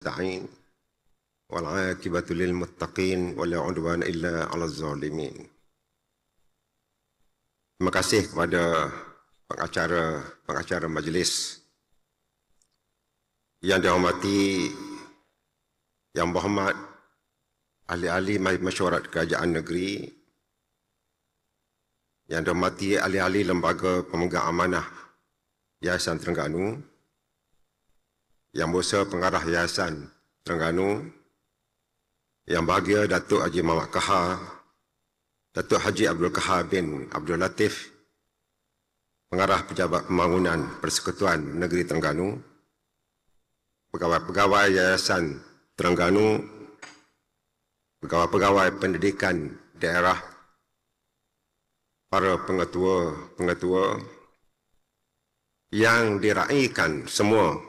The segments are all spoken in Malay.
nasta'in wal 'aqibatu lil muttaqin wa la 'udwana illa 'alal zalimin. Terima kasih kepada pengacara majlis yang dihormati Yang Berhormat ahli-ahli mesyuarat kerajaan negeri, yang dihormati ahli-ahli lembaga pemegang amanah Yayasan Terengganu, Yang Berusaha Pengarah Yayasan Terengganu, Yang Bahagia Datuk Haji Muhammad Kahar, Datuk Haji Abdul Kahar bin Abdul Latif, Pengarah Pejabat Pembangunan Persekutuan Negeri Terengganu, pegawai-pegawai Yayasan Terengganu, pegawai-pegawai pendidikan daerah, para pengetua-pengetua yang diraikan semua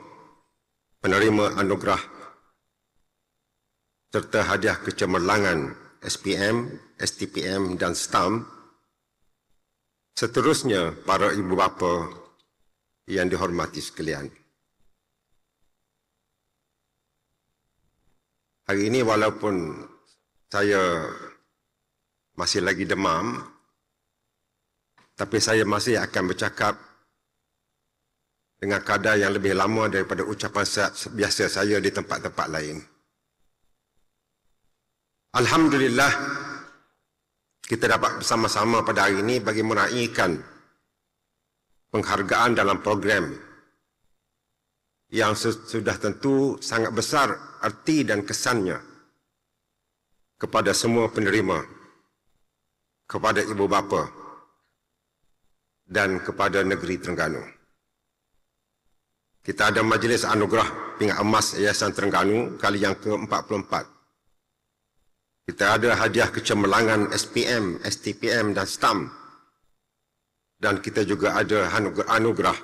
penerima anugerah serta hadiah kecemerlangan SPM, STPM dan STAM, seterusnya para ibu bapa yang dihormati sekalian. Hari ini walaupun saya masih lagi demam, tapi saya masih akan bercakap dengan kadar yang lebih lama daripada ucapan biasa saya di tempat-tempat lain. Alhamdulillah, kita dapat bersama-sama pada hari ini bagi meraihkan penghargaan dalam program yang sudah tentu sangat besar arti dan kesannya kepada semua penerima, kepada ibu bapa dan kepada negeri Terengganu. Kita ada Majlis Anugerah Pingat Emas Yayasan Terengganu kali yang ke-44. Kita ada hadiah kecemerlangan SPM, STPM dan STAM. Dan kita juga ada anugerah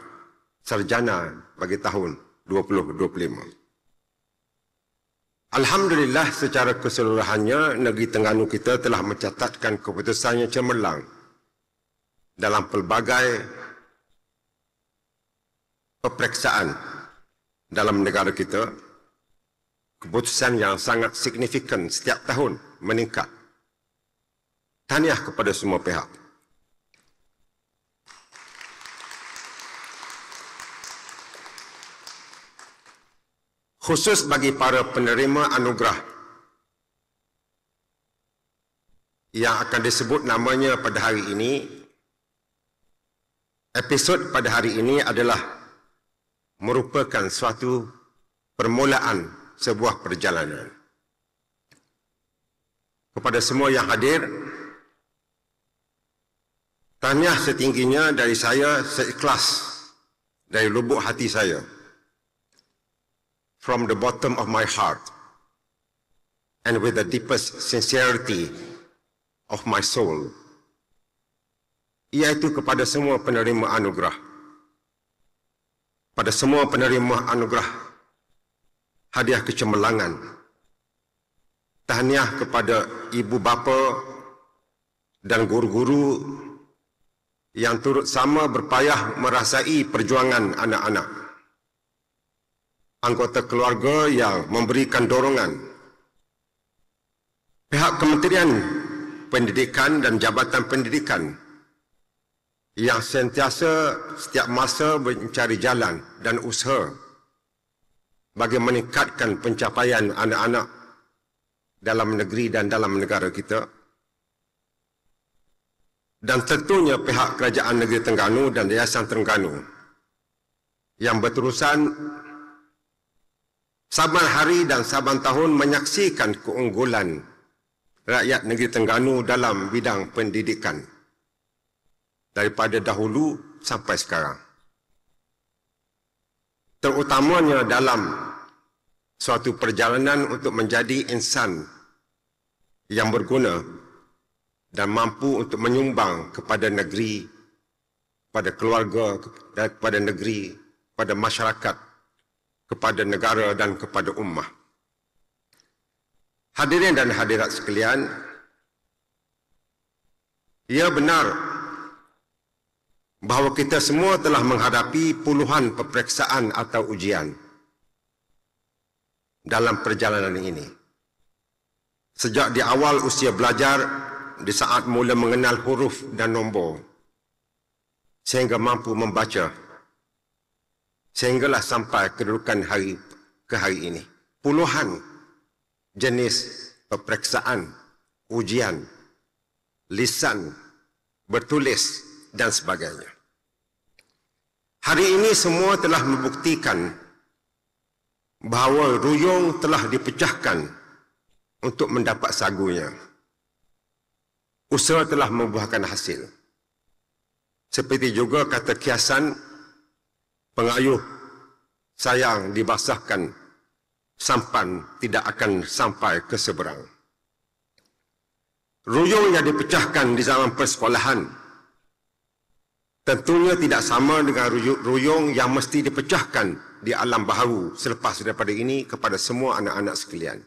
sarjana bagi tahun 2025. Alhamdulillah, secara keseluruhannya negeri Terengganu kita telah mencatatkan keputusan yang cemerlang dalam pelbagai peperiksaan dalam negara kita. Keputusan yang sangat signifikan setiap tahun meningkat. Tahniah kepada semua pihak. Khusus bagi para penerima anugerah yang akan disebut namanya pada hari ini, episod pada hari ini adalah merupakan suatu permulaan sebuah perjalanan. Kepada semua yang hadir, tahniah setingginya dari saya seikhlas dari lubuk hati saya. From the bottom of my heart and with the deepest sincerity of my soul, iaitu kepada semua penerima anugerah. Pada semua penerima anugerah hadiah kecemerlangan, tahniah kepada ibu bapa dan guru-guru yang turut sama berpayah merasai perjuangan anak-anak, anggota keluarga yang memberikan dorongan, pihak Kementerian Pendidikan dan Jabatan Pendidikan yang sentiasa setiap masa mencari jalan dan usaha bagi meningkatkan pencapaian anak-anak dalam negeri dan dalam negara kita. Dan tentunya pihak Kerajaan Negeri Terengganu dan Yayasan Terengganu yang berterusan saban hari dan saban tahun menyaksikan keunggulan rakyat negeri Terengganu dalam bidang pendidikan daripada dahulu sampai sekarang. Terutamanya dalam suatu perjalanan untuk menjadi insan yang berguna dan mampu untuk menyumbang kepada negeri, pada keluarga, kepada negeri, pada masyarakat, kepada negara dan kepada ummah. Hadirin dan hadirat sekalian, ia benar bahawa kita semua telah menghadapi puluhan peperiksaan atau ujian dalam perjalanan ini. Sejak di awal usia belajar, di saat mula mengenal huruf dan nombor, sehingga mampu membaca, sehinggalah sampai kedudukan ke hari ini. Puluhan jenis peperiksaan, ujian, lisan, bertulis dan sebagainya. Hari ini semua telah membuktikan bahawa ruyung telah dipecahkan untuk mendapat sagunya. Usaha telah membuahkan hasil. Seperti juga kata kiasan, pengayuh sayang dibasahkan, sampan tidak akan sampai ke seberang. Ruyung yang dipecahkan di zaman persekolahan tentunya tidak sama dengan ruyung yang mesti dipecahkan di alam baharu selepas daripada ini kepada semua anak-anak sekalian,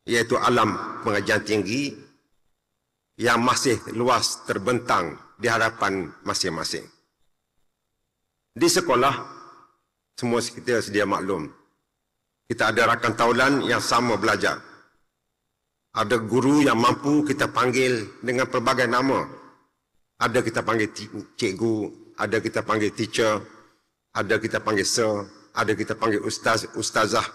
iaitu alam pengajian tinggi yang masih luas terbentang di hadapan masing-masing. Di sekolah, semua kita sedia maklum, kita ada rakan taulan yang sama belajar. Ada guru yang mampu kita panggil dengan pelbagai nama. Ada kita panggil cikgu, ada kita panggil teacher, ada kita panggil sir, ada kita panggil ustaz, ustazah.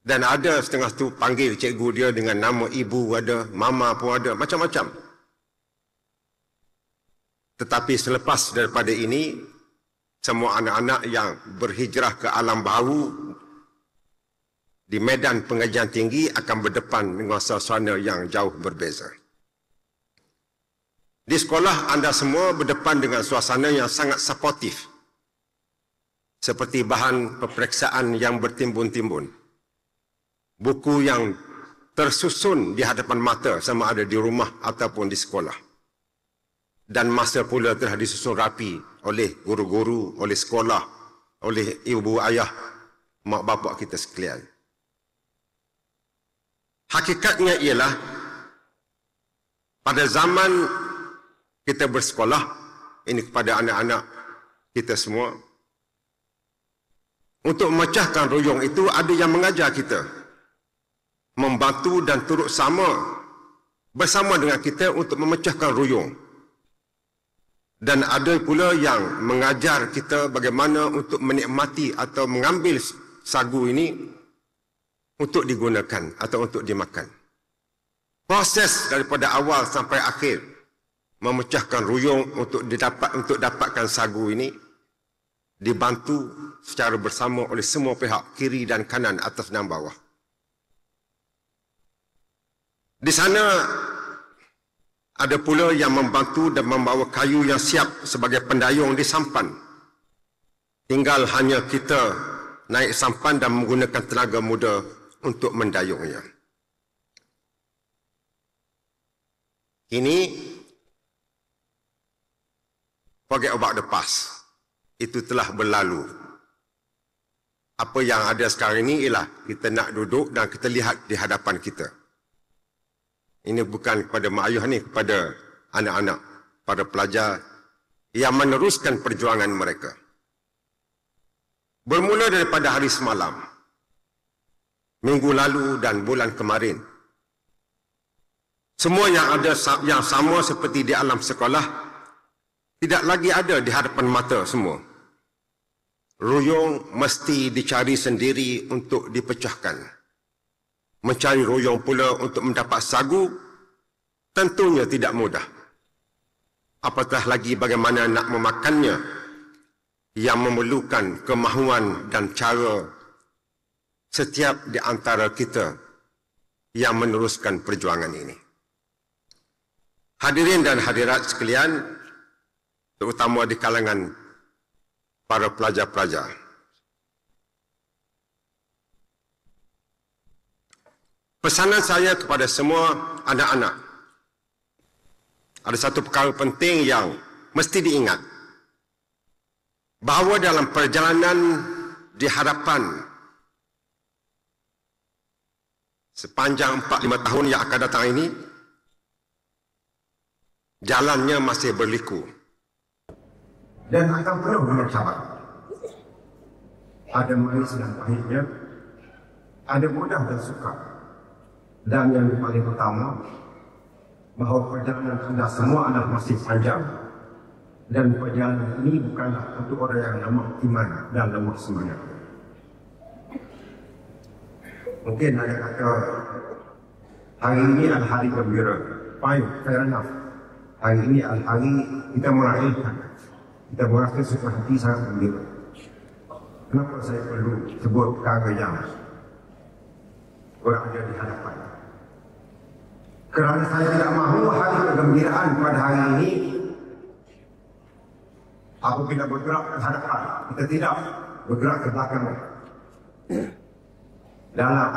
Dan ada setengah tu panggil cikgu dia dengan nama ibu ada, mama pun ada, macam-macam. Tetapi selepas daripada ini, semua anak-anak yang berhijrah ke alam baharu di medan pengajian tinggi akan berdepan dengan suasana yang jauh berbeza. Di sekolah anda semua berdepan dengan suasana yang sangat suportif, seperti bahan peperiksaan yang bertimbun-timbun, buku yang tersusun di hadapan mata sama ada di rumah ataupun di sekolah, dan masa pula telah disusun rapi oleh guru-guru, oleh sekolah, oleh ibu ayah, mak bapak kita sekalian. Hakikatnya ialah pada zaman kita bersekolah, ini kepada anak-anak kita semua, untuk memecahkan ruyung itu ada yang mengajar kita, membantu dan turut bersama dengan kita untuk memecahkan ruyung. Dan ada pula yang mengajar kita bagaimana untuk menikmati atau mengambil sagu ini untuk digunakan atau untuk dimakan. Proses daripada awal sampai akhir memecahkan ruyung untuk dapatkan sagu ini dibantu secara bersama oleh semua pihak, kiri dan kanan, atas dan bawah. Di sana ada pula yang membantu dan membawa kayu yang siap sebagai pendayung di sampan. Tinggal hanya kita naik sampan dan menggunakan tenaga muda untuk mendayungnya. Ini forget about the past. Itu telah berlalu. Apa yang ada sekarang ini ialah kita nak duduk dan kita lihat di hadapan kita. Ini bukan kepada mak ayah ni, kepada anak-anak, para pelajar yang meneruskan perjuangan mereka. Bermula daripada hari semalam, minggu lalu dan bulan kemarin, semua yang ada yang sama seperti di alam sekolah tidak lagi ada di hadapan mata semua. Ruyung mesti dicari sendiri untuk dipecahkan. Mencari ruyung pula untuk mendapat sagu tentunya tidak mudah. Apatah lagi bagaimana nak memakannya, yang memerlukan kemahuan dan cara setiap di antara kita yang meneruskan perjuangan ini. Hadirin dan hadirat sekalian, terutama di kalangan para pelajar-pelajar, pesanan saya kepada semua anak-anak, ada satu perkara penting yang mesti diingat, bahawa dalam perjalanan di hadapan sepanjang 4-5 tahun yang akan datang ini, jalannya masih berliku dan akan penuh dengan cabaran. Ada manis dan pahitnya, Ada mudah dan sukar. Dan yang paling utama, bahawa perjalanan anda semua adalah masih panjang. Dan perjalanan ini bukanlah untuk orang yang lemah iman dan lemah semangat. Mungkin ada kata, hari ini adalah hari gembira. Fine, fair enough. Hari ini adalah hari kita merayakan. Kita merasa suka hati sangat gembira. Kenapa saya perlu sebut perkara yang berada di hadapan? Kerana saya tidak mahu hari kegembiraan pada hari ini apabila bergerak ke hadapan, kita tidak bergerak ke belakang. Dalam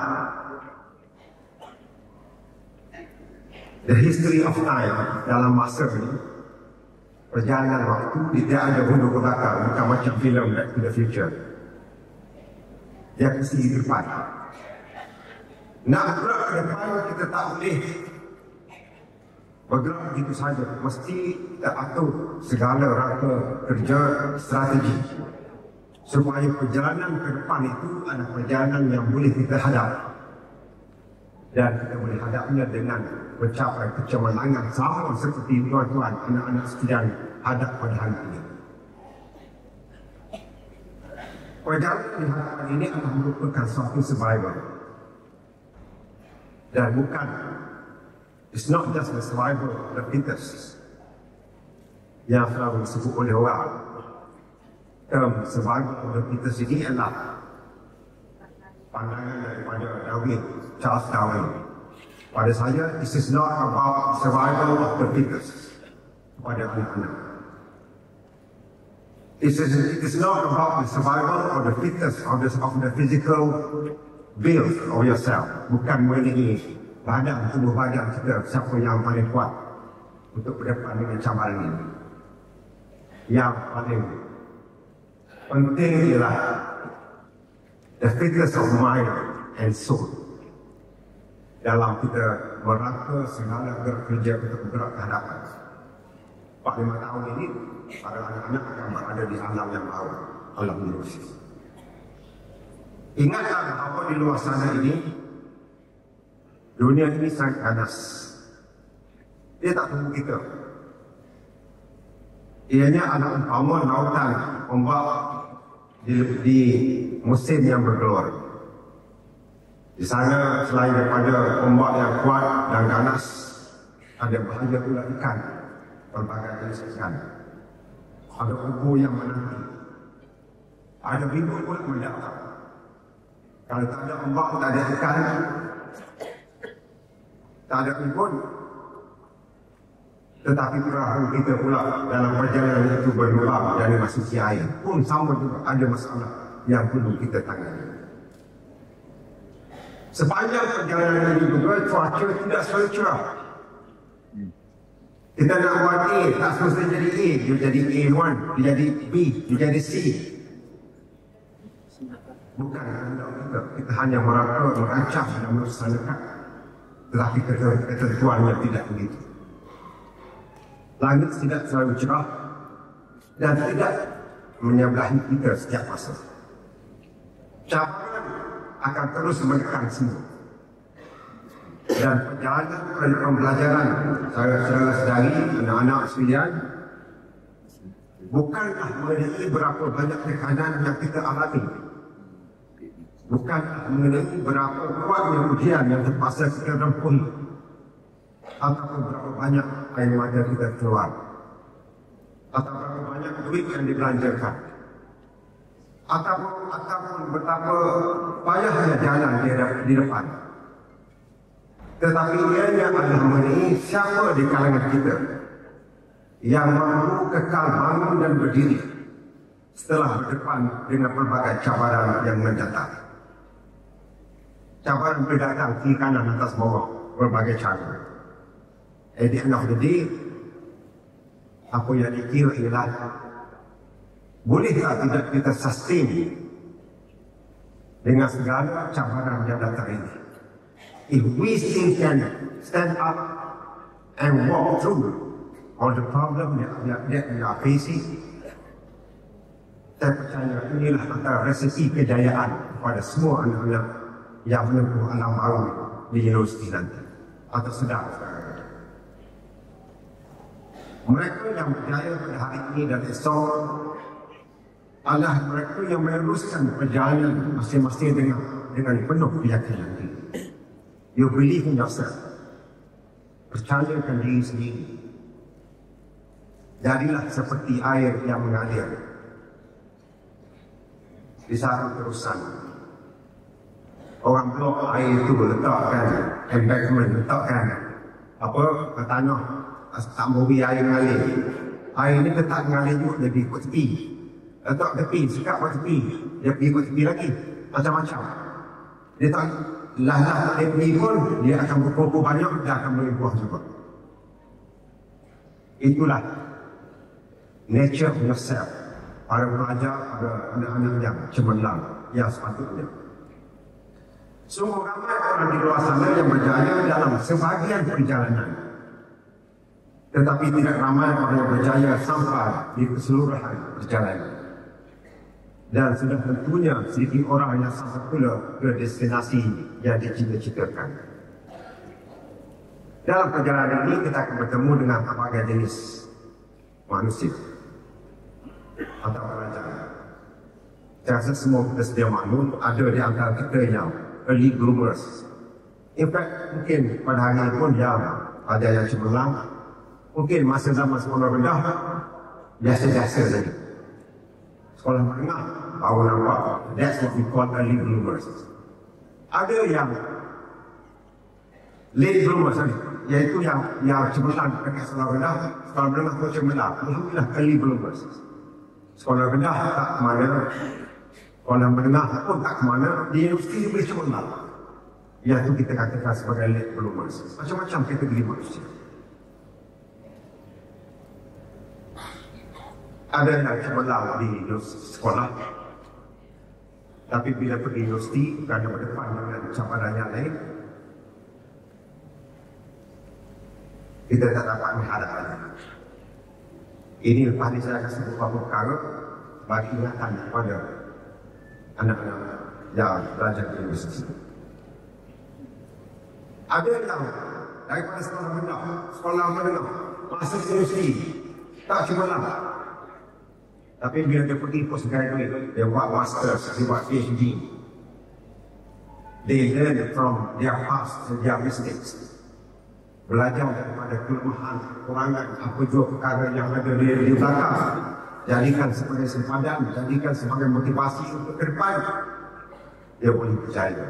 the history of time, dalam masa ini, perjalanan waktu tidak ada mundur ke belakang, bukan macam filem Back to the Future. Dia mesti di depan. Nak bergerak ke depan, kita tak boleh bergerak begitu saja. Mesti kita atur segala rangka kerja strategi supaya perjalanan ke depan itu adalah perjalanan yang boleh kita hadap. Dan kita boleh hadapnya dengan mencapai kecemerlangan sama seperti tuan-tuan, anak-anak sekalian hadap pada hari ini. Perjalanan di hadapan ini adalah merupakan suatu survival. Dan bukan, it's not just the survival of the fittest yang selalu disebut oleh orang. Term survival of the fittest ini adalah pandangan daripada Darwin, Charles Darwin. Pada saya, this is not about survival of the fittest pada anak-anak. It is not about the survival of the fittest of the physical build of yourself. Bukan mengenai badan, tubuh badan kita, siapa yang paling kuat untuk berdepan dengan cabaran ini. Yang paling penting ialah the fitness of mind and soul. Dalam kita merangka segala gerak kerja untuk bergerak ke hadapan. 4-5 tahun ini, para anak-anak akan berada di alam yang baru, alam manusia. Ingatlah bahawa di luar sana ini, dunia ini sangat ganas. Dia tak tunggu kita. Ianya adalah umpama lautan ombak di musim yang bergelora. Di sana selain daripada ombak yang kuat dan ganas, ada bahaya pula ikan, pelbagai jenis ikan. Ada ubur yang menanti. Ada ribut pula mendatang. Kalau tak ada ombak, tak ada ikan, tak ada ribut. Tetapi perahu kita pula dalam perjalanan itu berlubang dan masuki air pun sama juga ada masalah yang perlu kita tangani. Sepanjang perjalanan ini juga cuaca tidak selalu cerah. Kita nak buat A, tak semestinya jadi A. Dia jadi A1, dia jadi B, dia jadi C. Bukan kita. Kita hanya merancang dan melaksanakan. Tetapi ketentuannya tidak begitu. Langit tidak selalu cerah dan tidak menyebelahi kita setiap masa. Cabaran akan terus menekan semua. Dan perjalanan pembelajaran saudara-saudari, anak-anak sekalian, bukanlah mengenai berapa banyak tekanan yang kita alami. Bukanlah mengenai berapa kuatnya ujian yang terpaksa kita rempuni. Ataupun berapa banyak air mata kita keluar. Atau berapa banyak duit yang dibelanjakan. Ataupun betapa payahnya jalan di depan. Tetapi ianya adalah mengenai siapa di kalangan kita yang mampu kekal bangun dan berdiri setelah berdepan dengan pelbagai cabaran yang mendatang. Cabaran berdatang kiri kanan atas bawah berbagai cara. At the end of the day, apa yang dikira ialah bolehkah tidak kita sustain dengan segala cabaran yang datang ini. If we still can stand up and walk through all the problem that we are facing, saya percaya inilah antara resesi kejayaan kepada semua anak-anak yang menempuh alam baru di universiti nanti atau sedang sekarang. Mereka yang berjaya pada hari ini dan esok adalah mereka yang meneruskan perjalanan masing-masing dengan penuh keyakinan. You believe in yourself. Percayakan diri sendiri. Jadilah seperti air yang mengalir di satu terusan. Orang blok air itu letakkan embankment, letakkan ke tanah, tak beri air mengalir. Air ini tetap mengalir juga, dia pergi ke tepi. Letak tepi, sekat ke tepi, dia pergi ke tepi lagi. Macam-macam. Dia tak lah dia pergi pun, dia akan berkumpul banyak, dia akan melimpah juga. Itulah nature of yourself. Para pelajar, para anak-anak yang cemerlang, yang sepatutnya. Sungguh ramai orang di luar sana yang berjaya dalam sebahagian perjalanan. Tetapi tidak ramai orang yang berjaya sampai di keseluruhan perjalanan. Dan sudah tentunya sedikit orang yang sampai pula ke destinasi yang dicita-citakan. Dalam perjalanan ini kita akan bertemu dengan berbagai jenis manusia atau pelajar. Saya rasa semua kita sedia maklum ada di antara kita yang early bloomers. In fact, mungkin pada hari ini pun yang ada yang cemerlang. Mungkin masa zaman sekolah rendah biasa-biasa saja. Sekolah menengah baru nampak. That's what we call early bloomers. Ada yang late bloomers, iaitu yang cemerlang dekat sekolah rendah. Sekolah menengah pun cemerlang. Alhamdulillah, early bloomers. Sekolah rendah tak ke mana, sekolah menengah pun tak ke mana, di universiti boleh cemerlang. Yang itu kita katakan sebagai late bloomers. Macam-macam kategori manusia. Ada yang cemerlang di sekolah, tapi bila pergi universiti, kerana berdepan dengan cabaran yang lain, kita tak dapat menghadapnya. Ini lepas ini saya akan sebut beberapa perkara bagi ingatan kepada anak-anak yang belajar di universiti. Ada yang daripada sekolah menengah, masuk ke universiti, tak cemerlang. Tapi bila dia pergi postgraduate, dia buat masters, dia buat PhD. They learn from their past and their mistakes. Belajar daripada kelemahan, kekurangan, apa jua perkara yang ada di belakang. Jadikan sebagai sempadan, jadikan sebagai motivasi untuk ke depan. Dia boleh percaya.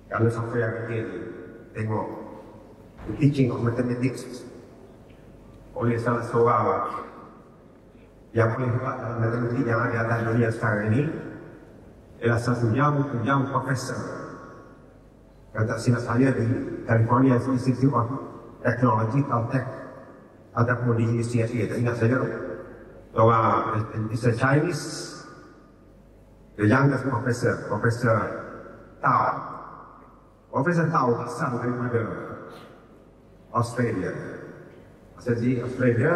Kalau siapa yang kecil tengok the teaching of mathematics oleh salah seorang yang paling hebat dalam matematik yang ada dalam dunia sekarang ini, ialah satu yang profesor, kata silap saya, di California Institute of Technology, Caltech, ataupun di UCLA, tak ingat saya. Seorang, it's a Chinese, the youngest professor, Professor Tao. Professor Tao asal daripada Australia. Masa di Australia,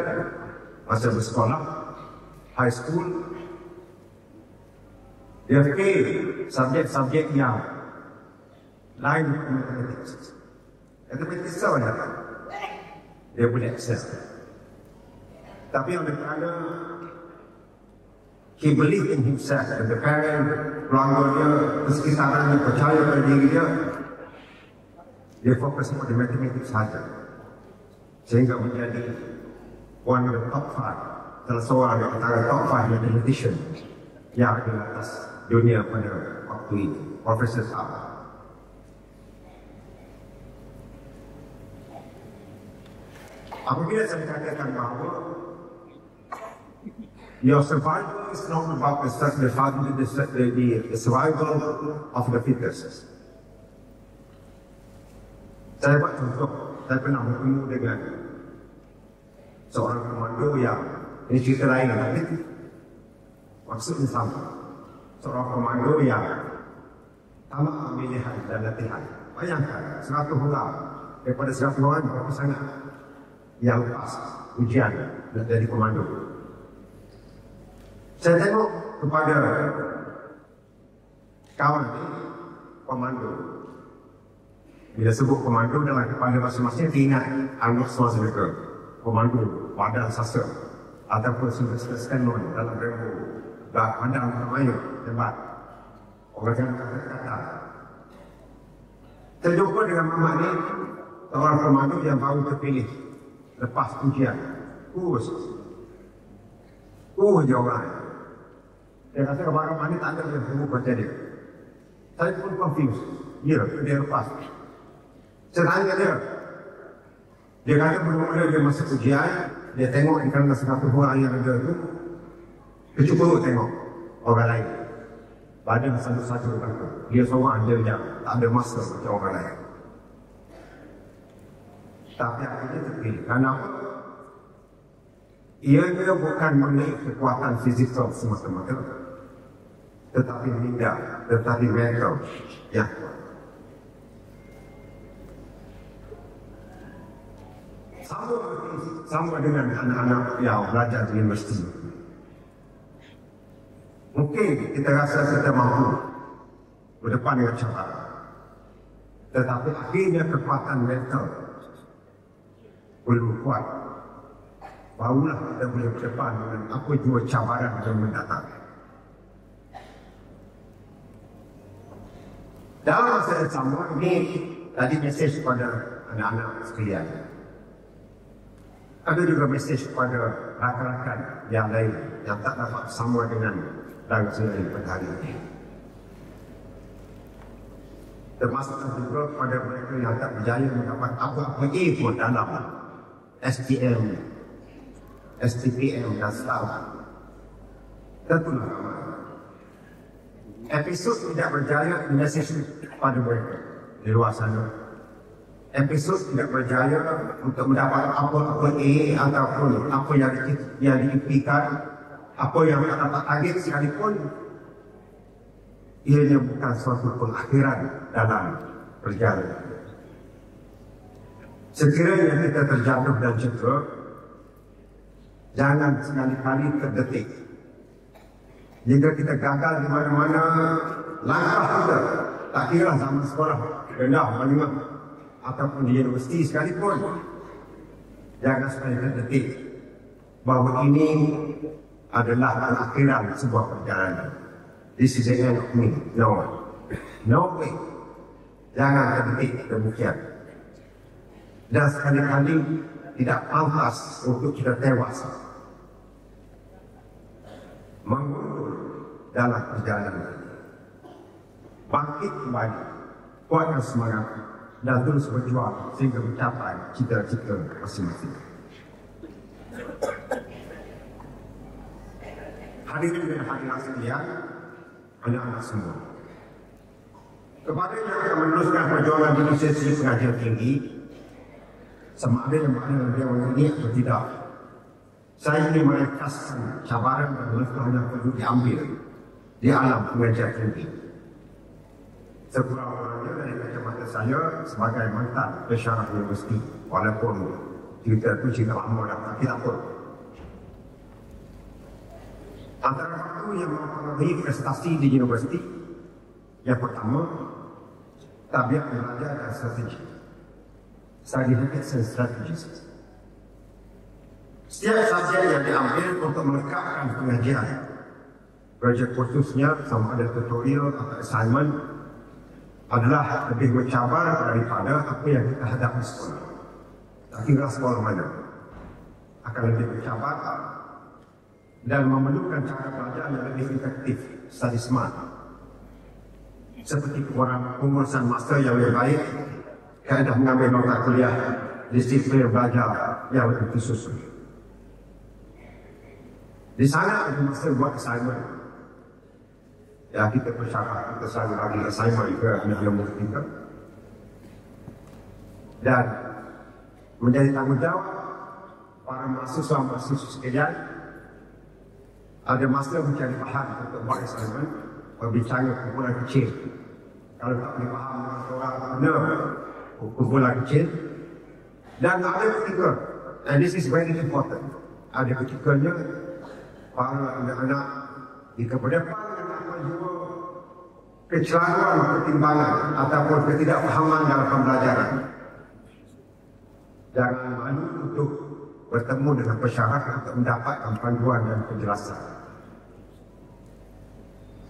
masa bersekolah, high school, dia fail subjek-subjek yang lain dengan matematik. Matematik sahaja dia boleh akses. Tapi oleh kerana he believed in himself, and the parent, keluarga dia, kesekitaran dia percaya pada diri dia fokus pada matematik sahaja. Sehingga menjadi one of the top 5, salah seorang di antara top 5 mathematician yang ada di atas dunia pada waktu ini, Profesor Tao. Apabila saya katakan bahawa your survival is not about the survival of the fittest. Saya buat contoh, saya pernah bertemu dengan seorang komando yang, ini cerita lain, tapi maksudnya sama. Seorang komando yang tamat pemilihan dan latihan. Bayangkan, 100 orang, daripada 100 orang, berapa sangat yang lepas ujian dan jadi komando. Saya tengok kepada kawan ini, komando. Bila sebut komando dalam kepala masing-masing, ingat Arnold Schwarzenegger, komando, badan sasar, ataupun Sylvester Stallone dalam Rambo, pandang termayu, hebat. Orang jangan kata-kata. Terjumpa dengan Mama ni, seorang komando yang baru terpilih lepas ujian. Kurus je orang. Dia kata kawan-kawan ni tak ada yang semua baca dia. Saya pun confused. Ya, dia lepas. Saya tanya dia. Dia kata mula-mula dia masuk ujian, dia tengok di kanan satu orang yang ada tu, dia cuba tengok orang lain. Badan satu-satu kata. Dia seorang dia yang tak ada masa macam orang lain. Tapi akhirnya terpilih. Kenapa? Ianya bukan mengenai kekuatan fizikal semata-mata, tetapi minda, tetapi mental yang kuat. Sama dengan anak-anak yang belajar di universiti. Mungkin kita rasa kita mampu berdepan dengan cabaran, tetapi akhirnya kekuatan mental belum kuat. Barulah kita boleh berdepan dengan apa jua cabaran yang mendatang. Dalam masa yang sama, ini tadi mesej kepada anak-anak sekalian. Ada juga mesej kepada rakan-rakan yang lain yang tak dapat sama dengan langsung pada hari ini. Termasuk juga kepada mereka yang tak berjaya mendapat apa-apa pun dalam STM, STPM dan STAF. Tentulah episod tidak berjaya mesej kepada mereka di luar sana. Episod tidak berjaya untuk mendapat apa-apa A ataupun apa yang diimpikan, apa yang tak dapat target sekalipun, ianya bukan suatu pengakhiran dalam perjalanan. Sekiranya kita terjatuh dan cedera, jangan sekali-kali terdetik. Jika kita gagal di mana-mana, langkah kita, tak kira zaman sekolah, rendah, menengah, ataupun di universiti sekalipun, jangan sekali terdetik bahawa ini adalah akhiran sebuah perjalanan. This is the end of me. No way. Jangan terdetik demikian. Dan sekali-kali tidak pantas untuk kita tewas mengundur dalam perjalanan. Bangkit kembali, kuatkan semangat dan terus berjuang sehingga mencapai cita-cita masing-masing. Hadirin dan hadirat sekalian, anak-anak semua, kepada yang akan meneruskan perjuangan di sesi pengajian tinggi, sama ada yang mana dia ini atau tidak, saya ingin merekaskan cabaran dan langkah yang perlu diambil di alam pengajian tinggi. Sekurang-kurangnya dari kacamata saya sebagai mantan pensyarah universiti, walaupun cerita itu cerita lama dan tak tidak pun. Antara faktor yang mempengaruhi prestasi di universiti, yang pertama, tabiat belajar dan strategi. Study habits and strategies. Setiap sajian yang diambil untuk melengkapkan pengajian, projek khususnya sama ada tutorial atau assignment, adalah lebih mencabar daripada apa yang kita hadapi di sekolah. Tak kira sekolah mana, akan lebih mencabar dan memerlukan cara belajar yang lebih efektif, study smart. Seperti pengurusan masa yang lebih baik, kaedah mengambil nota kuliah, disiplin belajar yang lebih tersusun. Di sana ada masa buat assignment. Ya, kita bersyarat, kita selalu bagi assignment ke ilmu kita. Dan menjadi tanggungjawab para mahasiswa-mahasiswa sekalian, ada masa mencari bahan untuk buat assignment, berbincang kumpulan kecil. Kalau tak boleh faham dengan orang, benar, kumpulan kecil. Dan ada ketika, and this is very important, ada ketikanya para anak-anak Jika berdepan dengan apa jua kecelaruan pertimbangan ataupun ketidakfahaman dalam pembelajaran, jangan malu untuk bertemu dengan pesyarat untuk mendapatkan panduan dan penjelasan.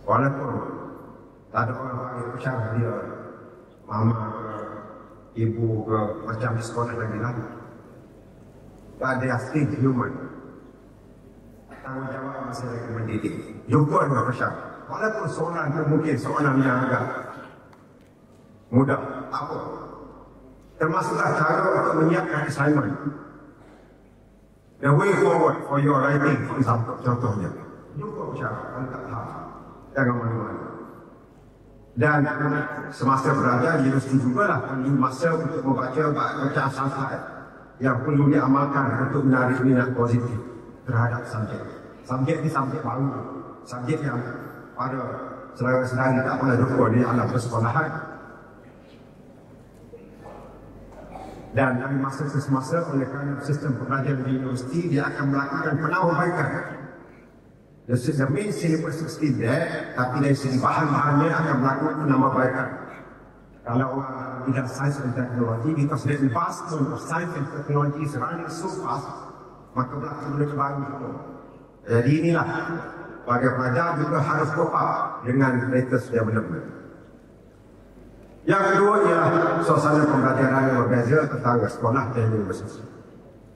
Walaupun tak ada orang panggil pesyarat dia mama ke ibu ke macam di sekolah lagi. But they are still human. Tanggungjawab masih lagi mendidik. Jumpa dengan pesyarat. Walaupun soalan itu mungkin soalan yang agak mudah, apa? Termasuklah cara untuk menyiapkan assignment. The way forward for your writing, for example, contohnya. Jumpa pesyarat, kalau tak faham. Jangan malu-malu. Dan semasa belajar, dia mesti jugalah perlu masa untuk membaca bacaan santai yang perlu diamalkan untuk menarik minat positif terhadap subjek. Subjek ini subjek baru. Subjek yang pada selera-selera tak pernah jumpa di alam persekolahan. Dan dari masa ke semasa, oleh kerana sistem pembelajaran di universiti, dia akan melakukan penambahbaikan. The main syllabus is still there, tapi dari segi bahan-bahannya akan melakukan penambahbaikan. Kalau orang bidang sains dan teknologi, because the advancement of science and technology is running so fast, maka berlaku benda baru itu. Jadi inilah, bagi pelajar juga harus cope up dengan latest development. Yang kedua ialah suasana pembelajaran yang berbeza tentang sekolah dan universiti.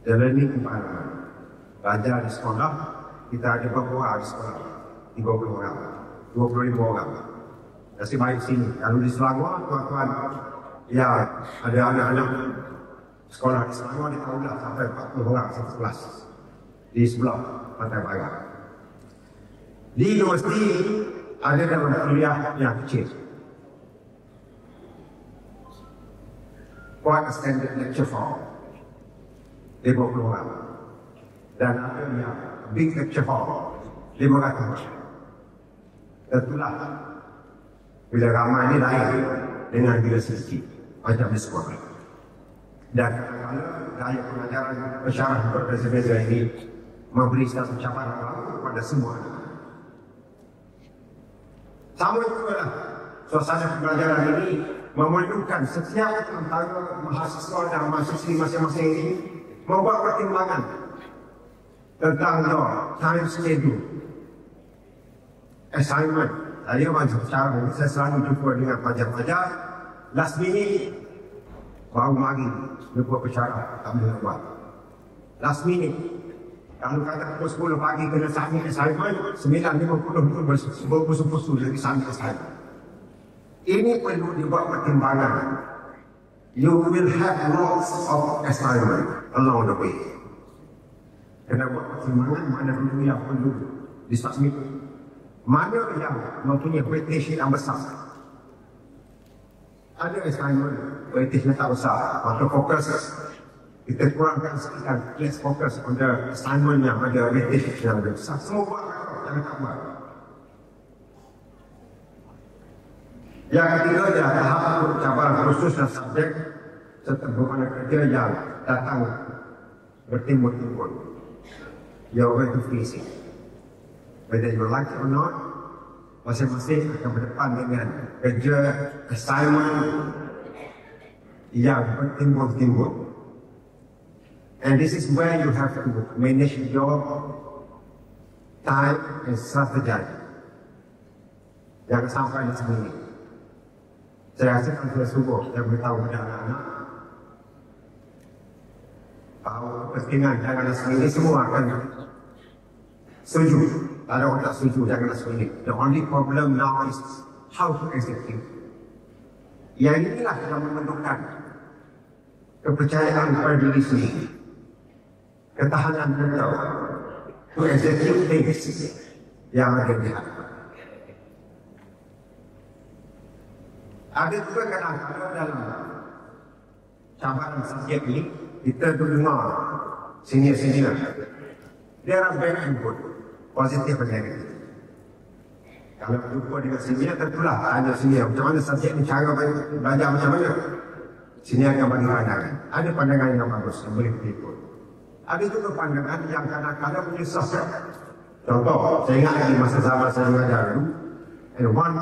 The learning environment. Belajar di sekolah, kita ada berapa orang di sekolah? 30 orang, 25 orang. Nasib baik sini. Kalau di Selangor, tuan-tuan, ya ada anak-anak sekolah di Selangor, dia tahulah sampai 40 orang satu kelas di sebelah Pantai Barat. Di universiti ada dalam kuliah yang kecil. Quite a standard lecture form. 50 orang. Dan ada yang big lecture hall 500 orang. Tentulah bila ramai ini lain dengan bila sedikit macam di sekolah. Dan kadang-kadang gaya pengajaran pesyarat berbeza-beza ini memberi satu cabaran baru kepada semua. Sama juga lah suasana pembelajaran ini memerlukan setiap antara mahasiswa dan mahasiswi masing-masing ini membuat pertimbangan tentang time schedule, assignment. Saya macam cara saya selalu jumpa dengan pelajar-pelajar last minute baru mari jumpa pesyarat tak boleh buat. Last minute. Kalau kata pukul 10 pagi kena submit assignment, 9.50 berpusu-pusu jadi submit assignment. Ini perlu dibuat pertimbangan. You will have lots of assignment along the way. Kena buat pertimbangan mana dulu yang perlu disubmit, mana yang mempunyai weightage yang besar. Ada assignment weightage yang tak besar, maka fokus kita kurangkan sekitar, let's focus on the assignment yang ada weightage yang besar. Semua buat, jangan tak buat. Yang ketiga adalah tahap cabaran khusus dan subjek serta beberapa kerja yang datang bertimbul-timbul. You're going to face it. Whether you like it or not, masing-masing akan berdepan dengan kerja assignment yang bertimbul-timbul. And this is where you have to manage your time and strategy. Jangan sampai di sini. Saya rasa kalau saya sungguh, saya beritahu kepada anak-anak bahawa kepentingan janganlah sendiri semua akan setuju. Tak ada orang tak setuju, janganlah sendiri. The only problem now is how to execute. Yang inilah yang menentukan kepercayaan pada diri sendiri, ketahanan mental to execute things yang ada di hadapan. Ada juga kadang-kadang dalam cabaran subjek ini, kita dengar senior-senior. There are bad and good, positif dan negatif. Kalau berjumpa dengan senior, tentulah tanya senior, macam mana subjek ni, cara belajar macam mana. Senior akan bagi pandangan. Ada pandangan yang bagus, yang boleh diikut. Ada juga pandangan yang kadang-kadang menyusahkan. Contoh, saya ingat lagi masa zaman saya mengajar dulu, and one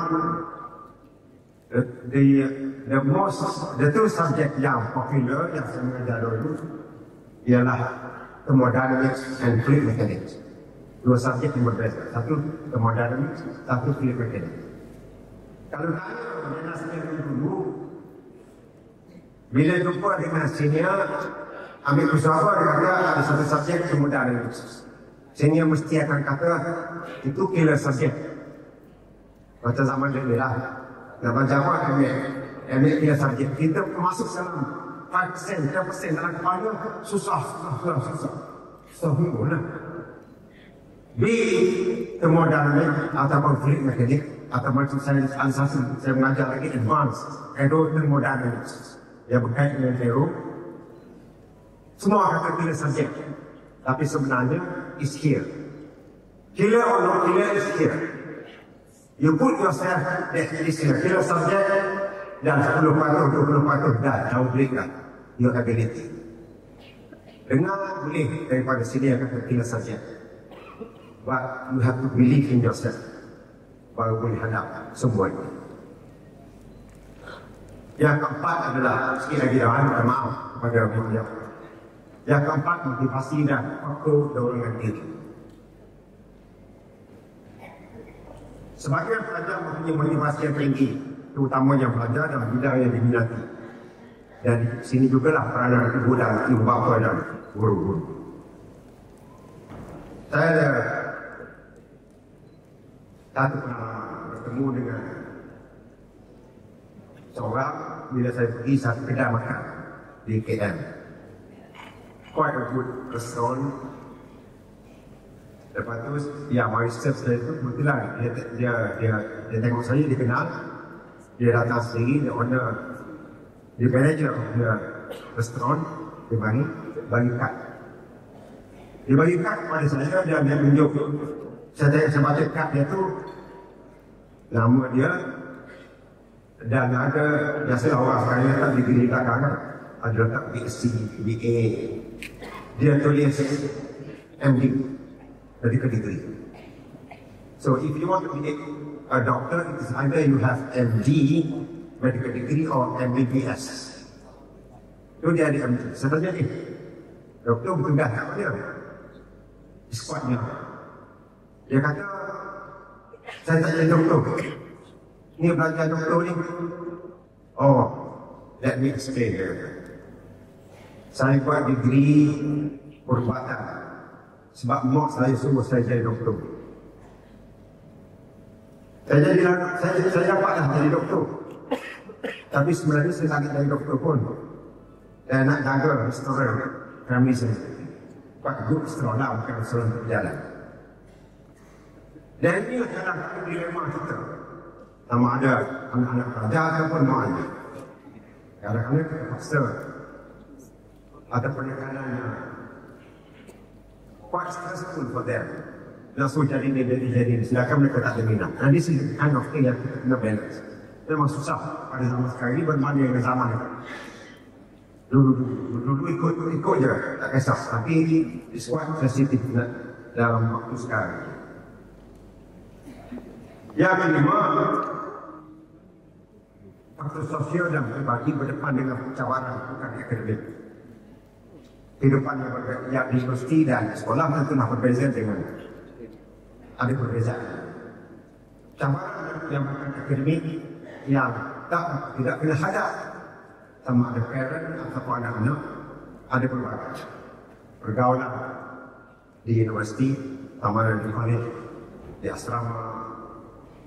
the two subject yang popular yang saya mengajar dulu ialah thermodynamics and fluid mechanics. Dua subjek yang berbeza. Satu thermodynamics, satu fluid mechanics. Kalau tanya dengan senior dulu, bila jumpa dengan senior, ambil pesawat dia kata ada satu subjek thermodynamics. Senior mesti akan kata itu killer subjek. Macam zaman dulu lah. Zaman zaman ambil killer subjek. Kita masuk dalam 5%, 10% dalam kepala susah. Sehingga B thermodynamics ataupun fluid mechanics atau macam saya mengajar lagi advance aerodynamics yang berkaitan dengan aero. Semua kata killer subjek, tapi sebenarnya is here. Killer or not killer is here. You put yourself this in a killer subject dan 10%, 20% dah jauh berikan your ability. Dengar boleh daripada sini yang kata killer subject, but you have to believe in yourself baru boleh hadap semua ini. Yang keempat adalah sekali lagi minta maaf kepada beliau. Yang keempat motivasi dan faktor dorongan diri. Sebagian pelajar mempunyai motivasi yang tinggi, terutamanya pelajar dalam bidang yang diminati. Dan di sini jugalah peranan ibu dan ibu bapa dan guru-guru. Saya ada satu pengalaman bertemu dengan seorang bila saya pergi satu kedai makan di KL. Quite a good restaurant. Lepas tu, ya, mari chef saya itu kebetulan dia tengok saya, dia kenal. Dia datang sendiri, dia owner, dia manager dia restoran, dia bagi kad. Dia bagi kad kepada saya, dia tunjuk. Saya baca kad dia tu, nama dia, dan ada, biasalah orang sekarang letak di kiri belakang kan. Ada letak BSc, BA. Dia tulis MD, medical degree. So if you want to be a doctor, it is either you have MD, medical degree, or MBBS. Itu dia ada MD. Sebenarnya ni, doktor bertugas kat mana? Squadnya. Dia kata, saya tak jadi doktor. Ni belajar doktor ni. Oh, let me explain. Saya buat degree perubatan. Sebab mak saya suruh saya jadi doktor. Saya dapatlah jadi doktor. Tapi sebenarnya saya tak jadi doktor pun. Saya nak jaga restoran kami sendiri. Quite good restoran lah, bukan restoran berjalan. Dan inilah dalam dilema kita. Sama ada anak-anak pelajar ataupun mana. Kadang-kadang kita paksa ada penekanan yang quite stressful for them. Langsung jadi sedangkan mereka tak ada minat. Dan this is the kind of thing yang kita kena balance. Memang susah pada zaman sekarang ini berbanding dengan zaman itu. Dulu ikut je, tak kisah. Tapi it's quite sensitive dalam waktu sekarang. Yang kelima, faktor sosial dan pribadi berdepan dengan cabaran bukan akademik. Kehidupan yang di universiti dan sekolah tentulah berbeza dengan ada perbezaan. Cabaran yang bukan akademik yang tidak kena hadap sama ada parent ataupun anak-anak ada pelbagai. Pergaulan di universiti, sama ada di college, di asrama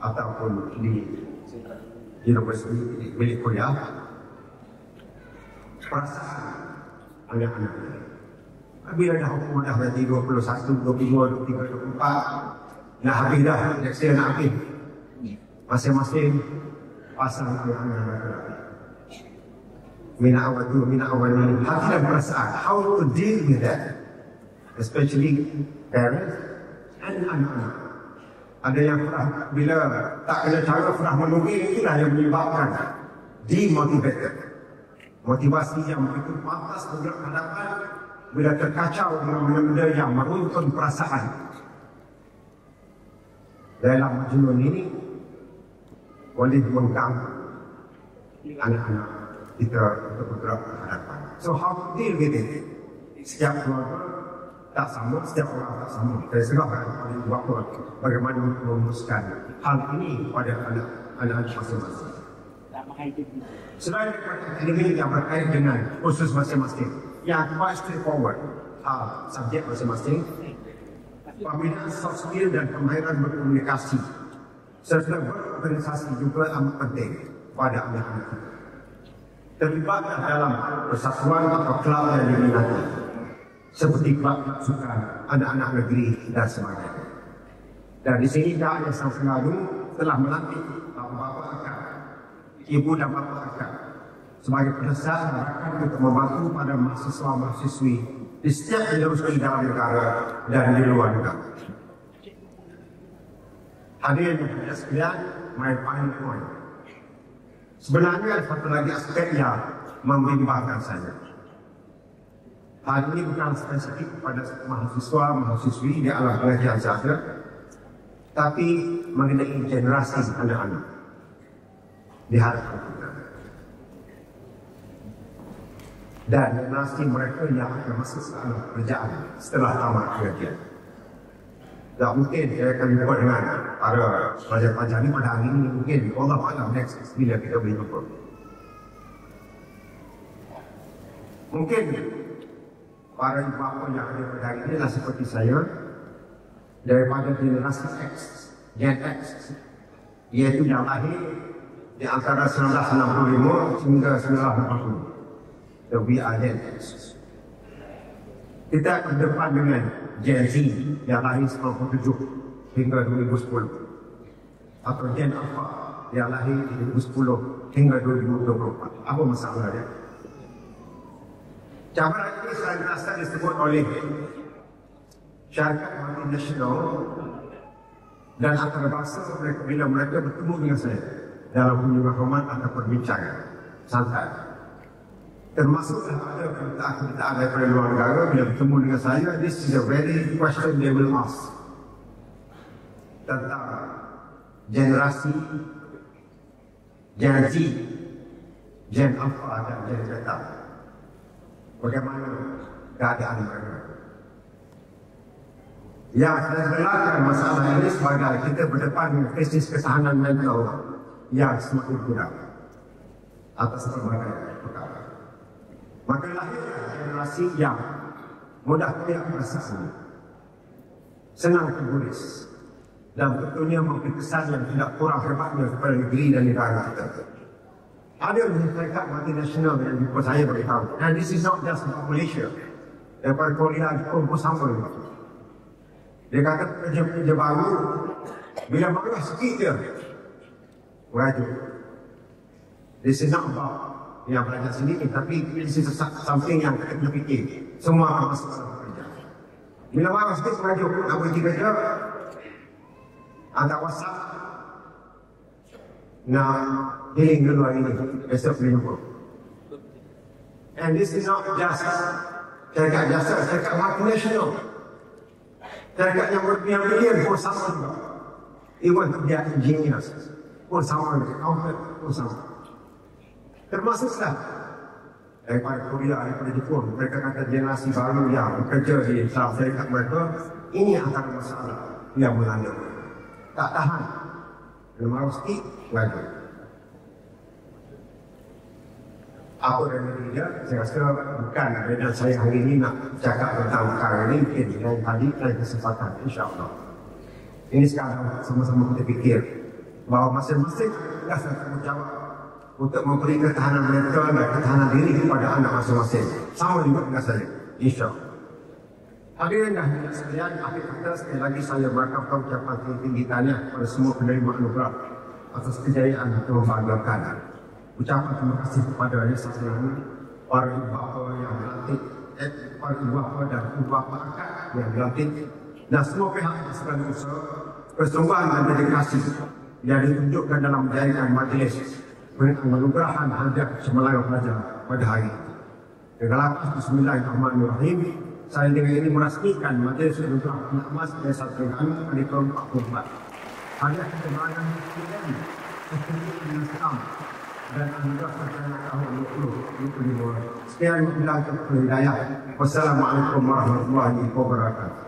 ataupun di universiti di milik kuliah. Perasaan anak-anak ini. Bila dah umur dah berarti 21, 22, 23, 24, nak habis dah, next year nak habis. Masing-masing pasang anak-anak mereka. Minat awal tu, minat awal ni. Hati dan perasaan. How to deal with that? Especially parents and anak-anak. Ada yang bila tak kena cara pernah menunggu, itulah yang menyebabkan demotivated. Motivasi yang begitu pantas bergerak hadapan bila terkacau dengan benda-benda yang meruntun perasaan. dalam majnun ini boleh mengganggu anak-anak kita untuk bergerak ke hadapan. So how to deal with it? Setiap keluarga tak sama, setiap orang tak sama. Saya serahkan kepada ibu bapa bagaimana merumuskan hal ini pada anak-anak masing-masing. Selain daripada akademik yang berkait dengan khusus masing-masing, yang quite straightforward, subjek masing-masing, pembinaan soft skill dan kemahiran berkomunikasi serta berorganisasi juga amat penting pada anak-anak kita. Terlibat dalam persatuan atau kelab yang diminati, seperti kelab sukan, anak-anak negeri dan sebagainya. Dan di sini Yayasan Terengganu telah melantik bapa akad, ibu dan bapa akad sebagai pedesaan gerakan untuk membantu pada mahasiswa-mahasiswi di setiap penjuru di dalam negara dan di luar negara. Hadirin yang sekalian, my final point. Sebenarnya ada satu lagi aspek yang membimbangkan saya. Hal ini bukan spesifik kepada mahasiswa-mahasiswi di alam pengajian sahaja, tapi mengenai generasi anak-anak di hadapan kita. Dan generasi mereka yang akan masuk ke alam pekerjaan setelah tamat pengajian. Tak mungkin saya akan jumpa dengan para pelajar-pelajar ini pada hari ini, mungkin Allah Alam next bila kita boleh jumpa. Mungkin para ibu bapa yang ada pada hari ini adalah seperti saya, daripada generasi X, Gen X, iaitu yang lahir di antara 1965 hingga 1980. So we are Gen X. Kita akan berdepan dengan Gen Z yang lahir 97 hingga 2010, atau Gen Alpha yang lahir 2010 hingga 2024. Apa masalah dia? Cabaran ini senantiasa disebut oleh syarikat multinasional dan antarabangsa bila mereka bertemu dengan saya dalam kunjungan hormat atau perbincangan santai. Termasuklah ada kedutaan daripada luar negara bila bertemu dengan saya, this is a very question they will ask tentang generasi Gen Z, Gen Alpha dan Gen Beta. Bagaimana keadaan mereka? Yang saya gelarkan masalah ini sebagai kita berdepan dengan krisis ketahanan mental yang semakin kurang atas berbagai perkara. Maka lahirlah generasi yang mudah tidak perasaan, senang terguris, dan betulnya memberi kesan yang tidak kurang hebatnya kepada negeri dan negara kita. Ada syarikat multinasional yang jumpa saya beritahu, and this is not just about Malaysia, daripada Korea pun sama juga. Dia kata pekerja-pekerja baru bila marah sikit dia merajuk. This is not about yang belajar sendiri, tapi this is something yang kita fikir semua akan masuk dalam kerja. Bila marah sikit merajuk, nak berhenti kerja, hantar WhatsApp, nak healing dulu hari ini, besok boleh jumpa. And this is not just syarikat jasa, syarikat multinational. Syarikat yang berbilion pun sama juga. Even kerja engineers pun sama, accountant pun sama. Termasuklah daripada Korea, daripada Jepun, mereka kata generasi baru yang bekerja di dalam syarikat mereka, ini antara masalah yang melanda. Tak tahan, lemah sikit, lagi. Apa remedi dia? Saya rasa bukan dan saya hari ini nak cakap tentang perkara ini, mungkin lain kali, lain kesempatan, insyaAllah. Ini sekarang sama-sama kita fikir bahawa masing-masing dah bertanggungjawab untuk memberi ketahanan mereka dan ketahanan diri kepada anak masing-masing. Sama juga dengan saya, insyaAllah. Hadirin dan hadirat sekalian, akhir kata sekali lagi saya berakamkan ucapan tinggi tahniah kepada semua penerima anugerah atas kejayaan yang membanggakan. Ucapan terima kasih kepada Yayasan Terengganu, para ibu bapa yang dilantik, para ibu bapa dan ibu bapa akad yang dilantik, dan semua pihak yang sedang berusaha, persungguhan dan dedikasi yang ditunjukkan dalam jaringan majlis penganugerahan hadiah cemerlang pelajar pada hari ini. Dengan lapas Bismillahirrahmanirrahim, saya dengan ini merasmikan majlis penganugerahan emas Yayasan Terengganu hari ke-44. hanya kegemaran Presiden Institut Islam dan anugerah Sarjana tahun 2025. Sekian wabillahi taufiq wal hidayah. Wassalamualaikum warahmatullahi wabarakatuh.